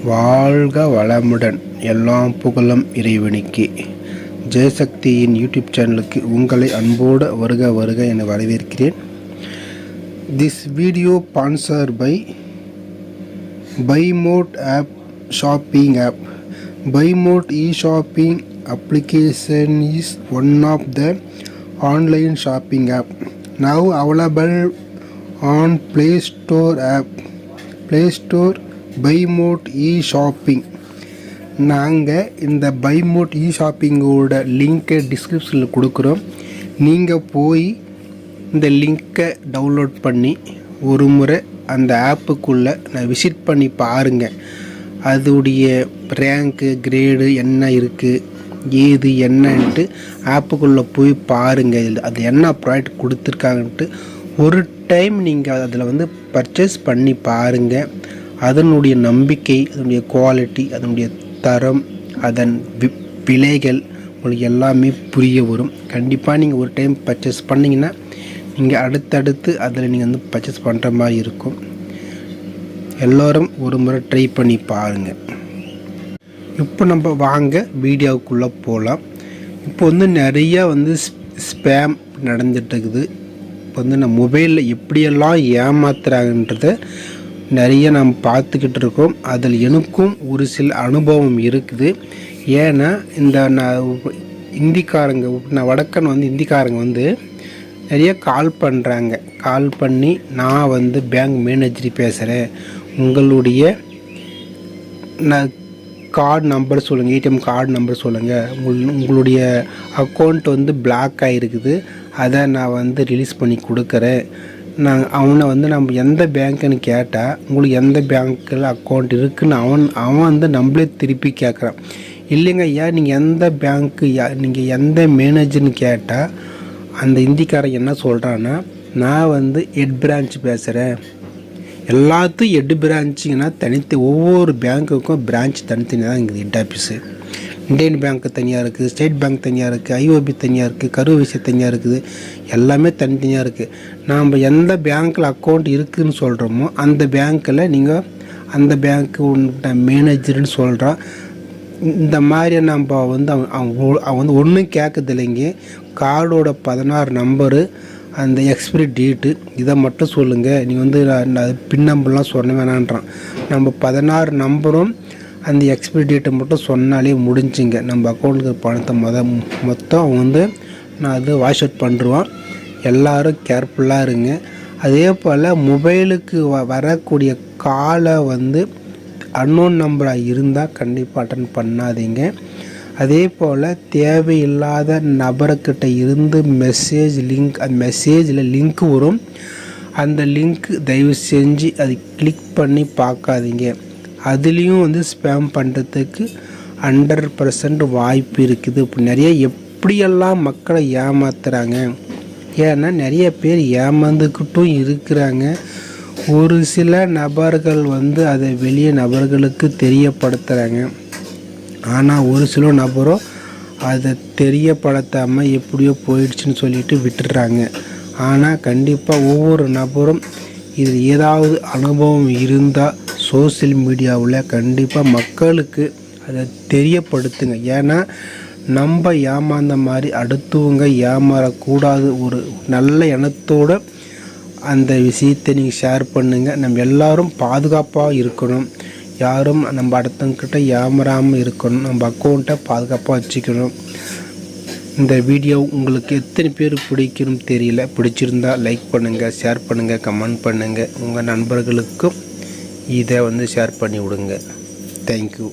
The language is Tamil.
வாழ்க வளமுடன். எல்லாம் புகழும் இறைவனுக்கு. ஜெயசக்தியின் யூடியூப் சேனலுக்கு உங்களை அன்போடு வருக என வரவேற்கிறேன். திஸ் வீடியோ ஸ்பான்சர் பை பைமோட் ஆப் ஷாப்பிங் ஆப். பைமோட் e-shopping application is one of the online shopping app now available on Play Store பைமோட் e-shopping. நாங்கள் இந்த பைமோட் e-shoppingோட லிங்க்கை டிஸ்கிரிப்ஷனில் கொடுக்குறோம். நீங்கள் போய் இந்த லிங்க்கை டவுன்லோட் பண்ணி ஒரு முறை அந்த ஆப்புக்குள்ளே விசிட் பண்ணி பாருங்கள். அதோடைய ரேங்க்கு கிரேடு என்ன இருக்குது, ஏது என்னன்ட்டு ஆப்புக்குள்ளே போய் பாருங்கள். அது என்ன ப்ராடக்ட் கொடுத்துருக்காங்கன்ட்டு ஒரு டைம் நீங்கள் அதில் பர்ச்சேஸ் பண்ணி பாருங்கள். அதனுடைய நம்பிக்கை, அதனுடைய குவாலிட்டி, அதனுடைய தரம், அதன் விலைகள் உங்களுக்கு எல்லாமே புரிய வரும். கண்டிப்பாக நீங்கள் ஒரு டைம் பர்ச்சேஸ் பண்ணிங்கன்னா நீங்கள் அடுத்தடுத்து அதில் நீங்கள் பர்ச்சேஸ் பண்ணுற மாதிரி இருக்கும். எல்லோரும் ஒரு முறை ட்ரை பண்ணி பாருங்கள். இப்போ நம்ம வாங்க வீடியோவுக்குள்ளே போகலாம். இப்போ நிறையா ஸ்பேம் நடந்துகிட்ருக்குது. இப்போ நம்ம மொபைலில் எப்படியெல்லாம் ஏமாத்துறாங்கன்றதை நிறைய நம்ம பார்த்துக்கிட்டு இருக்கோம். அதில் எனக்கும் ஒரு சில அனுபவம் இருக்குது. ஏன்னா இந்திக்காரங்க வடக்கன் இந்திக்காரங்க நிறைய கால் பண்ணுறாங்க. கால் பண்ணி நான் பேங்க் மேனேஜர் பேசுகிறேன், உங்களுடைய கார்டு நம்பர் சொல்லுங்கள், ஏடிஎம் கார்டு நம்பர் சொல்லுங்கள், உங்களுடைய அக்கௌண்ட் பிளாக் ஆகிருக்குது, அதை நான் ரிலீஸ் பண்ணி கொடுக்குறேன். அவனை நம்ம எந்த பேங்க்குன்னு கேட்டால் உங்களுக்கு எந்த பேங்க்கில் அக்கௌண்ட் இருக்குதுன்னு அவன் நம்மளே திருப்பி கேட்குறான். இல்லைங்க ஐயா, நீங்கள் எந்த பேங்க்கு, நீங்கள் எந்த மேனேஜர்னு கேட்டால் அந்த இந்திக்காரன் என்ன சொல்கிறான்னா, நான் ஹெட் பிரான்ச் பேசுகிறேன். எல்லாத்துக்கும் ஹெட் பிரான்ச்சுங்கன்னா ஒவ்வொரு பேங்க்குக்கும் பிரான்ச் தனித்தனியாக தான் இருக்குது. ஹெட் ஆஃபீஸு இந்தியன் பேங்க்கு தனியாக இருக்குது, ஸ்டேட் பேங்க் தனியாக இருக்குது, ஐஓபி தனியாக இருக்குது, கரூர் தனியாக இருக்குது, எல்லாமே தனித்தனியாக இருக்குது. நாம் எந்த பேங்க்கில் அக்கௌண்ட் இருக்குதுன்னு சொல்கிறோமோ அந்த பேங்க்கில் நீங்கள் அந்த பேங்க்கு மேனேஜர்னு சொல்கிறான். இந்த மாதிரி நம்ம அவன் ஒன்றும் கேட்குறது இல்லைங்க. கார்டோட 16 நம்பரு, அந்த எக்ஸ்பிரி டேட்டு, இதை மட்டும் சொல்லுங்கள். நீங்கள் பின் நம்பர்லாம் சொல்ல வேணான்றான். நம்ம 16 நம்பரும் அந்த எக்ஸ்பிரி டேட்டை மட்டும் சொன்னாலே முடிஞ்சுங்க. நம்ம அக்கௌண்ட்டுக்கு பணத்தை மொத்தம் நான் வாஷ் அவுட் பண்ணுருவான். எல்லோரும் கேர்ஃபுல்லாக இருங்க. அதே போல் மொபைலுக்கு வரக்கூடிய காலை அன்னோன் நம்பராக இருந்தால் கண்டிப்பாக அட்டன் பண்ணாதீங்க. அதே போல் தேவையில்லாத நபர்கிட்ட இருந்து அந்த மெசேஜில் லிங்க் வரும். அந்த லிங்க் தயவு செஞ்சு அது கிளிக் பண்ணி பார்க்காதீங்க. அதுலேயும் ஸ்பேம் பண்ணுறதுக்கு 100% வாய்ப்பு இருக்குது. இப்போ நிறைய எப்படியெல்லாம் மக்களை ஏமாத்துறாங்க. ஏன்னா நிறைய பேர் ஏமாந்துக்கிட்டும் இருக்கிறாங்க. ஒரு சில நபர்கள் அதை வெளியே நபர்களுக்கு தெரியப்படுத்துகிறாங்க. ஆனால் ஒரு சில நபரும் அதை தெரியப்படுத்தாமல் எப்படியோ போயிடுச்சுன்னு சொல்லிட்டு விட்டுடுறாங்க. ஆனால் கண்டிப்பாக ஒவ்வொரு நபரும் இது ஏதாவது அனுபவம் இருந்தால் சோசியல் மீடியாவில் கண்டிப்பாக மக்களுக்கு அதை தெரியப்படுத்துங்க. ஏன்னா நம்ம ஏமாந்த மாதிரி அடுத்தவங்க ஏமாறக்கூடாது. ஒரு நல்ல எண்ணத்தோடு அந்த விஷயத்தை நீங்கள் ஷேர் பண்ணுங்கள். நம்ம எல்லோரும் பாதுகாப்பாக இருக்கணும். யாரும் நம்ம அடுத்தவங்கிட்ட ஏமாறாமல் இருக்கணும். நம்ம அக்கௌண்ட்டை பாதுகாப்பாக வச்சுக்கணும். இந்த வீடியோ உங்களுக்கு எத்தனை பேர் பிடிக்கணும் தெரியல. பிடிச்சிருந்தால் லைக் பண்ணுங்கள், ஷேர் பண்ணுங்கள், கமெண்ட் பண்ணுங்கள். உங்கள் நண்பர்களுக்கும் இதை ஷேர் பண்ணி விடுங்க. தேங்க்யூ.